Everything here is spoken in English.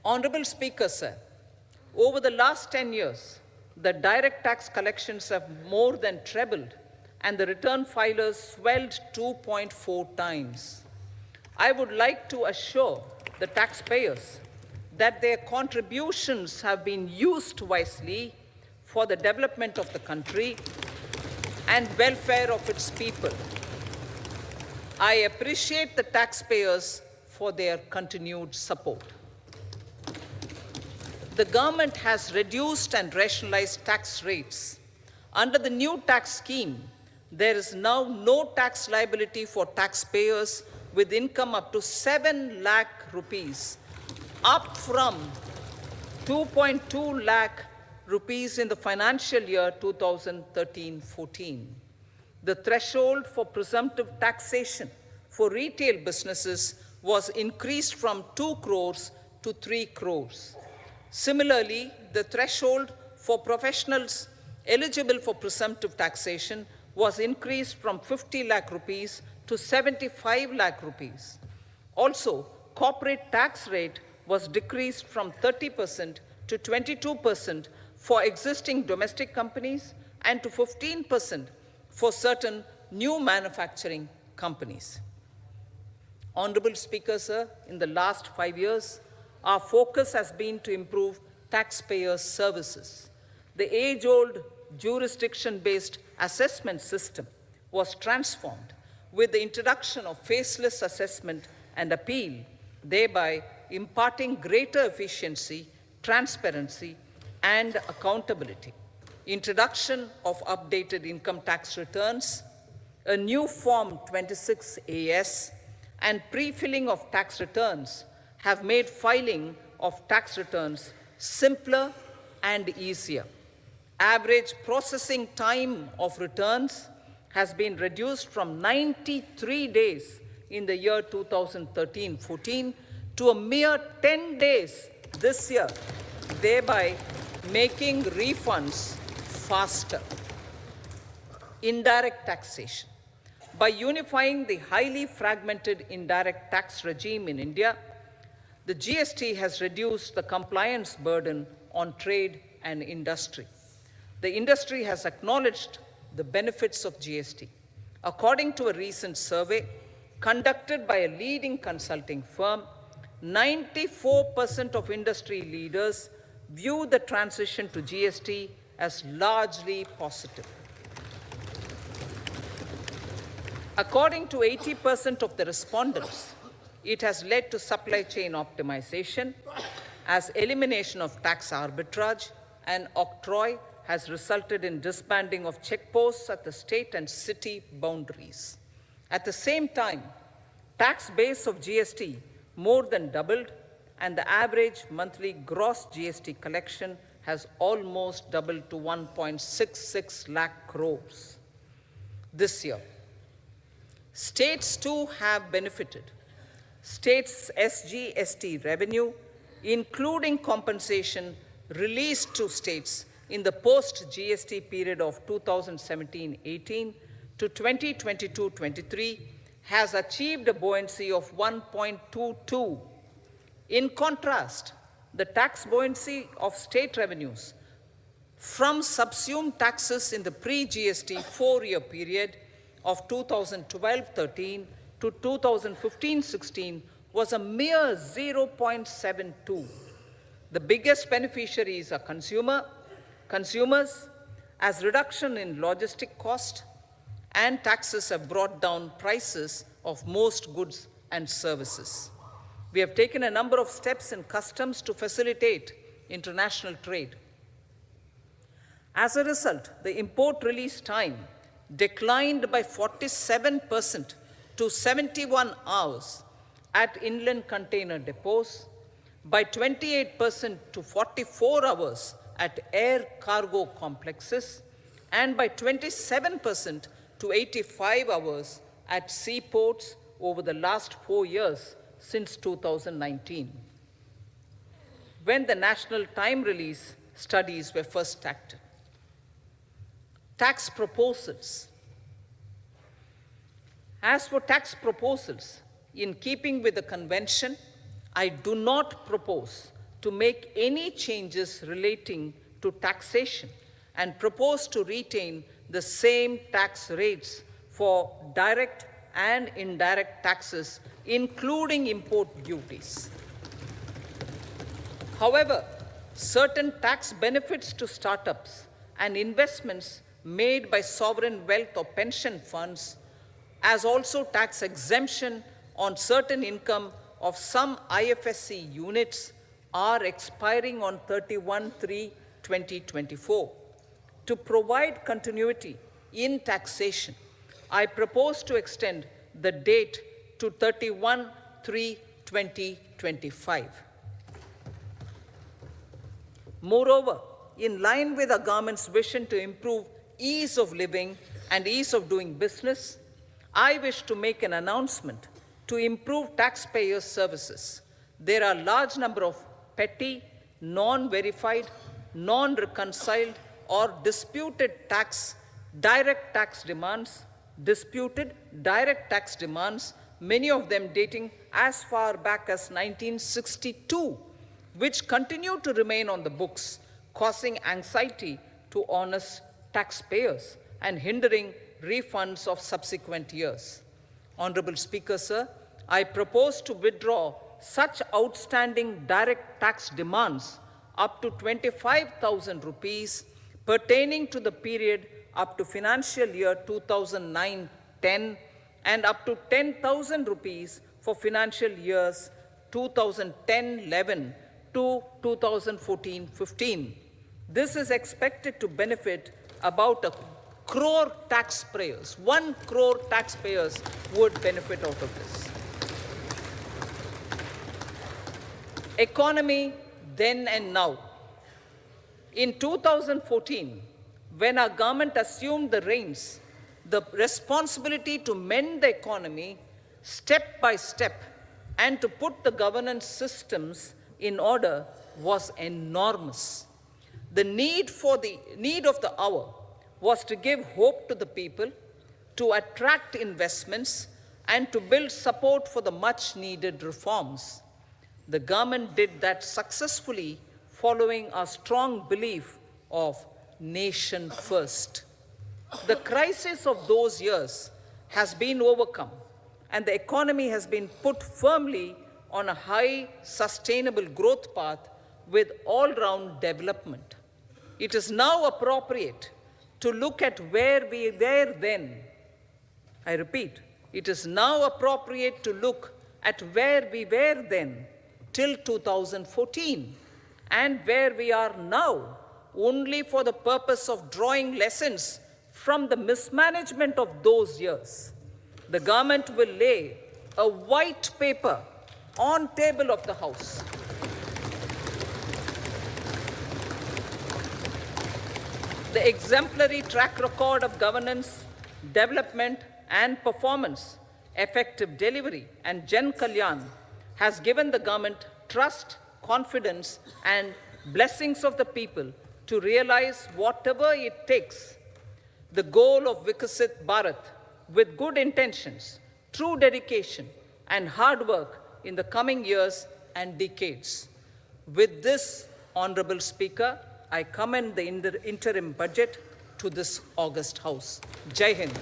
Honorable Speaker, sir, over the last 10 years, the direct tax collections have more than trebled and the return filers swelled 2.4 times. I would like to assure the taxpayers that their contributions have been used wisely for the development of the country and welfare of its people. I appreciate the taxpayers for their continued support. The government has reduced and rationalized tax rates. Under the new tax scheme, there is now no tax liability for taxpayers with income up to 7 lakh rupees, up from 2.2 lakh rupees in the financial year 2013-14. The threshold for presumptive taxation for retail businesses was increased from 2 crores to 3 crores. Similarly, the threshold for professionals eligible for presumptive taxation was increased from 50 lakh rupees to 75 lakh rupees. Also, corporate tax rate was decreased from 30% to 22% for existing domestic companies and to 15% for certain new manufacturing companies. Honorable Speaker, sir, in the last 5 years, our focus has been to improve taxpayer services. The age-old jurisdiction-based assessment system was transformed with the introduction of faceless assessment and appeal, thereby imparting greater efficiency, transparency, and accountability. Introduction of updated income tax returns, a new Form 26AS, and pre-filling of tax returns have made filing of tax returns simpler and easier. Average processing time of returns has been reduced from 93 days in the year 2013-14 to a mere 10 days this year, thereby making refunds faster. Indirect taxation. By unifying the highly fragmented indirect tax regime in India, the GST has reduced the compliance burden on trade and industry. The industry has acknowledged the benefits of GST. According to a recent survey conducted by a leading consulting firm, 94% of industry leaders view the transition to GST as largely positive. According to 80% of the respondents, it has led to supply chain optimization, as elimination of tax arbitrage and octroi has resulted in disbanding of checkposts at the state and city boundaries. At the same time, tax base of GST more than doubled, and the average monthly gross GST collection has almost doubled to 1.66 lakh crores this year. States too have benefited. States' SGST revenue, including compensation released to states in the post-GST period of 2017-18 to 2022-23, has achieved a buoyancy of 1.22. In contrast, the tax buoyancy of state revenues from subsumed taxes in the pre-GST 4-year period of 2012-13 to 2015-16 was a mere 0.72. The biggest beneficiaries are consumers, as reduction in logistic cost and taxes have brought down prices of most goods and services. We have taken a number of steps in customs to facilitate international trade. As a result, the import release time declined by 47% to 71 hours at inland container depots, by 28% to 44 hours at air cargo complexes, and by 27% to 85 hours at seaports over the last 4 years since 2019, when the national time release studies were first acted. Tax proposals. As for tax proposals, in keeping with the convention, I do not propose to make any changes relating to taxation and propose to retain the same tax rates for direct and indirect taxes, including import duties. However, certain tax benefits to startups and investments made by sovereign wealth or pension funds, as also tax exemption on certain income of some IFSC units, are expiring on 31/3/2024. To provide continuity in taxation, I propose to extend the date to 31/3/2025. Moreover, in line with our government's vision to improve ease of living and ease of doing business, I wish to make an announcement to improve taxpayers' services. There are a large number of petty, non-verified, non-reconciled, or disputed direct tax demands, many of them dating as far back as 1962, which continue to remain on the books, causing anxiety to honest taxpayers and hindering refunds of subsequent years. Honorable Speaker, sir, I propose to withdraw such outstanding direct tax demands up to 25,000 rupees pertaining to the period up to financial year 2009-10 and up to 10,000 rupees for financial years 2010-11 to 2014-15. This is expected to benefit about 1 crore taxpayers. 1 crore taxpayers would benefit out of this. Economy then and now. In 2014, when our government assumed the reins, the responsibility to mend the economy step by step and to put the governance systems in order was enormous. The need of the hour was to give hope to the people, to attract investments, and to build support for the much-needed reforms. The government did that successfully, following a strong belief of nation first. The crisis of those years has been overcome, and the economy has been put firmly on a high, sustainable growth path with all-round development. It is now appropriate to look at where we were then. I repeat, it is now appropriate to look at where we were then till 2014 and where we are now, only for the purpose of drawing lessons from the mismanagement of those years. The government will lay a white paper on table of the House. The exemplary track record of governance, development, and performance, effective delivery, and Jan Kalyan has given the government trust, confidence, and blessings of the people to realize whatever it takes, the goal of Vikasit Bharat, with good intentions, true dedication, and hard work in the coming years and decades. With this, Honorable Speaker, I commend the interim budget to this august House. Jai Hind.